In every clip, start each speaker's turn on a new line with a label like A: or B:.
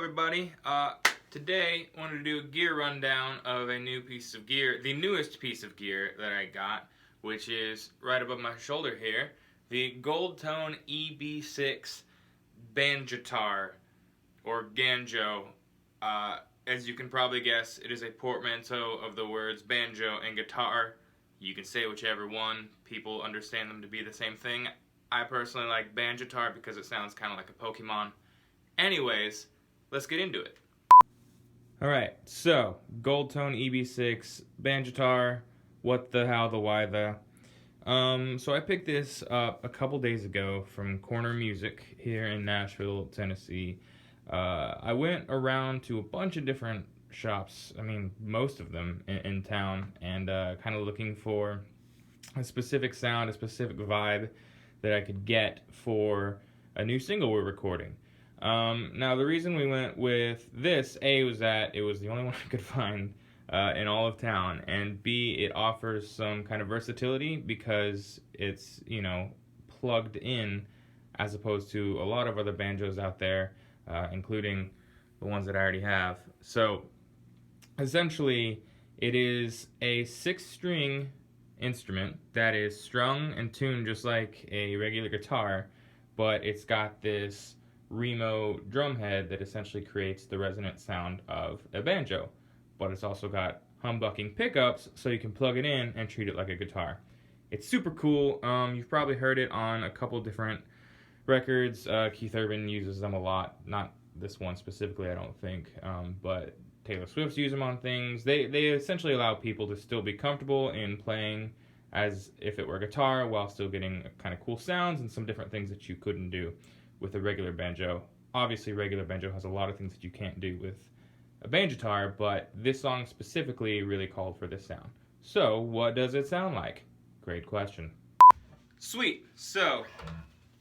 A: everybody. Today I wanted to do a gear rundown of a new piece of gear, the newest piece of gear that I got, which is right above my shoulder here, the Gold Tone EB6 Banjitar, or Ganjo. As you can probably guess, it is a portmanteau of the words banjo and guitar. You can say whichever one. People understand them to be the same thing. I personally like Banjitar because it sounds kind of like a Pokemon. Anyways, let's get into it. Alright, so, Gold Tone EB6 Banjitar, what the, how the, why the. So I picked this up a couple days ago from Corner Music here in Nashville, Tennessee. I went around to a bunch of different shops, most of them in town, and kind of looking for a specific sound, a specific vibe that I could get for a new single we're recording. Now the reason we went with this, A, was that it was the only one I could find in all of town, and B, it offers some kind of versatility because it's, plugged in as opposed to a lot of other banjos out there, including the ones that I already have. So essentially it is a 6-string instrument that is strung and tuned just like a regular guitar, but it's got this Remo drum head that essentially creates the resonant sound of a banjo, but it's also got humbucking pickups so you can plug it in and treat it like a guitar. It's super cool. You've probably heard it on a couple different records. Keith Urban uses them a lot, not this one specifically I don't think, but Taylor Swift's use them on things. They essentially allow people to still be comfortable in playing as if it were a guitar while still getting kind of cool sounds and some different things that you couldn't do with a regular banjo. Obviously, regular banjo has a lot of things that you can't do with a banjitar, but this song specifically really called for this sound. So, what does it sound like? Great question. Sweet. So,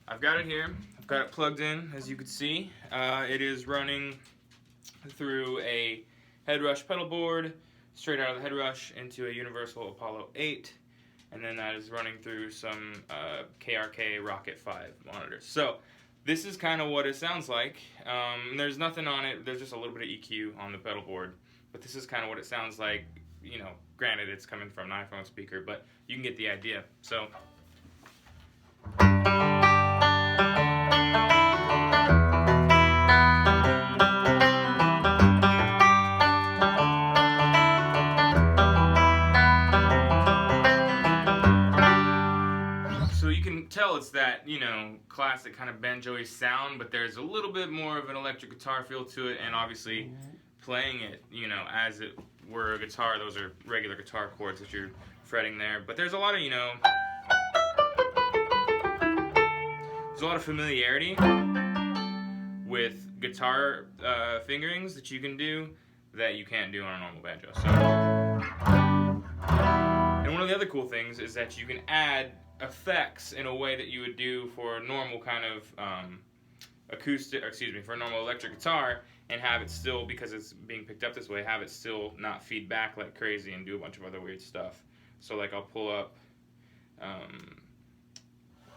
A: I've got it here. I've got it plugged in, as you can see. It is running through a headrush pedal board, straight out of the headrush into a Universal Apollo 8, and then that is running through some KRK Rocket 5 monitors. So, this is kind of what it sounds like. There's nothing on it. There's just a little bit of EQ on the pedal board. But this is kind of what it sounds like. Granted, it's coming from an iPhone speaker, but you can get the idea. So. Tell it's that, classic kind of banjo-y sound, but there's a little bit more of an electric guitar feel to it, and obviously playing it, as it were a guitar. Those are regular guitar chords that you're fretting there, but there's a lot of, there's a lot of familiarity with guitar fingerings that you can do that you can't do on a normal banjo. So, and one of the other cool things is that you can add effects in a way that you would do for a normal kind of for a normal electric guitar, and have it still, because it's being picked up this way, have it still not feed back like crazy and do a bunch of other weird stuff. So like I'll pull up,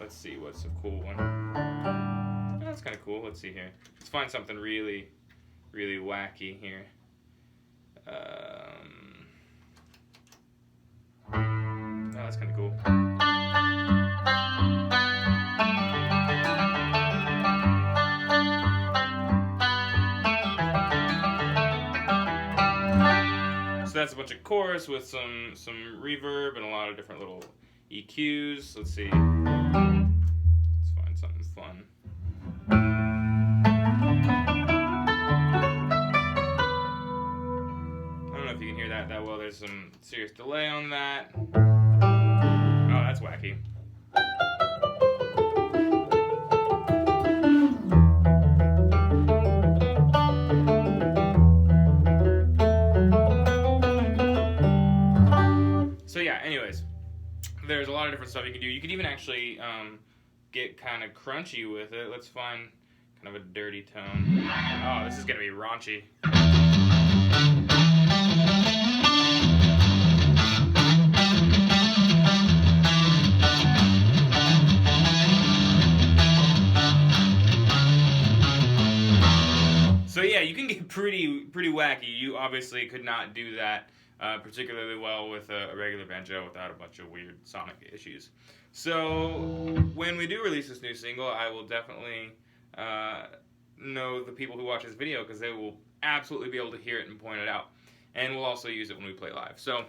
A: let's see what's a cool one. Oh, that's kind of cool. Let's see here. Let's find something really, really wacky here. Oh, that's kind of cool. That's a bunch of chorus with some reverb and a lot of different little EQs. Let's see. Let's find something fun. I don't know if you can hear that well. There's some serious delay on that. Oh, that's wacky. So yeah, anyways, there's a lot of different stuff you can do. You could even actually get kind of crunchy with it. Let's find kind of a dirty tone. Oh, this is going to be raunchy. So yeah, yeah, you can get pretty wacky. You obviously could not do that particularly well with a regular banjo without a bunch of weird sonic issues. So when we do release this new single, I will definitely know the people who watch this video, because they will absolutely be able to hear it and point it out. And we'll also use it when we play live. So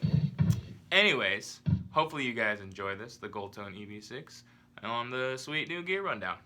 A: anyways, hopefully you guys enjoy this, the Gold Tone EB6, on the sweet new gear rundown.